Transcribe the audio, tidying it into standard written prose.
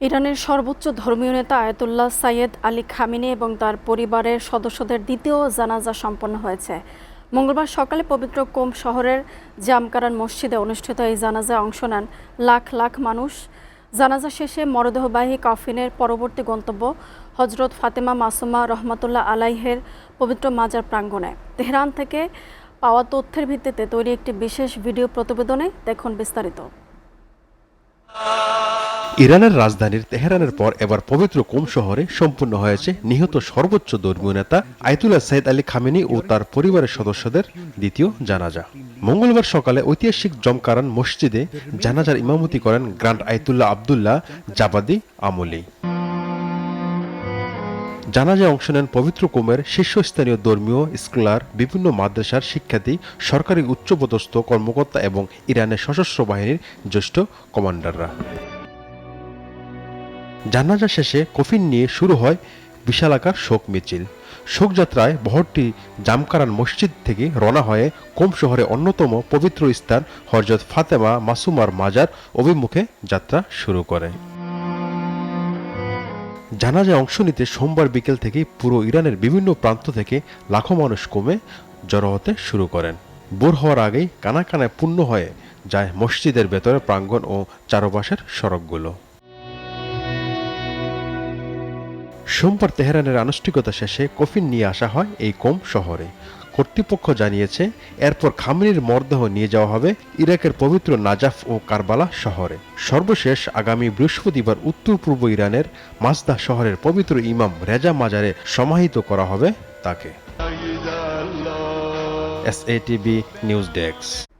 ইরানের সর্বোচ্চ ধর্মীয় নেতা আয়াতুল্লাহ সাইয়েদ আলী খামেনি এবং তার পরিবারের সদস্যদের দ্বিতীয় জানাজা সম্পন্ন হয়েছে। মঙ্গলবার সকালে পবিত্র কোম শহরের জামকারান মসজিদে অনুষ্ঠিত এই জানাজায় অংশ নেন লাখ লাখ মানুষ। জানাজা শেষে মরদেহবাহী কফিনের পরবর্তী গন্তব্য হজরত ফাতেমা মাসুমা রহমাতুল্লাহ আলাইহের পবিত্র মাজার প্রাঙ্গণে। তেহরান থেকে পাওয়া তথ্যের ভিত্তিতে তৈরি একটি বিশেষ ভিডিও প্রতিবেদনে দেখুন বিস্তারিত। ইরানের রাজধানীর তেহরানের পর এবার পবিত্র কোম শহরে সম্পূর্ণ হয়েছে নিহত সর্বোচ্চ ধর্মীয় নেতা আয়াতুল্লাহ সাইয়েদ আলী খামেনি ও তার পরিবারের সদস্যদের দ্বিতীয় জানাজা। মঙ্গলবার সকালে ঐতিহাসিক জমকারান মসজিদে জানাজার ইমামতি করেন গ্র্যান্ড আয়াতুল্লাহ আবদুল্লাহ জাবাদি আমলি। জানাজায় অংশ নেন পবিত্র কোমের শীর্ষস্থানীয় ধর্মীয় স্কলার, বিভিন্ন মাদ্রাসার শিক্ষার্থী, সরকারি উচ্চপদস্থ কর্মকর্তা এবং ইরানের সশস্ত্র বাহিনীর জ্যেষ্ঠ কমান্ডাররা। জানাজা শেষে কফিন নিয়ে শুরু হয় বিশালাকার শোক মিছিল। শোকযাত্রায় বহরটি জামকারান মসজিদ থেকে রওনা হয়ে কোম শহরে অন্যতম পবিত্র স্থান হযরত ফাতেমা মাসুমার মাজার অভিমুখে যাত্রা শুরু করে। জানাজায় অংশ নিতে সোমবার বিকেল থেকে পুরো ইরানের বিভিন্ন প্রান্ত থেকে লাখো মানুষ কোমে জড়ো হতে শুরু করেন। ভোর হওয়ার আগেই কানায় কানায় পূর্ণ হয়ে যায় মসজিদের ভেতরে প্রাঙ্গণ ও চারপাশের সড়কগুলো। সোমবার তেহরানের আনুষ্ঠানিকতা শেষে কফিন নিয়ে আসা হয় এই কোম শহরে। কর্তৃপক্ষ জানিয়েছে এরপর খামেনির মরদেহ নিয়ে যাওয়া হবে ইরাকের পবিত্র নাজাফ ও কারবালা শহরে। সর্বশেষ আগামী বৃহস্পতিবার উত্তর পূর্ব ইরানের মাজদা শহরের পবিত্র ইমাম রেজা মাজারে সমাহিত করা হবে তাকে। SATV news desk.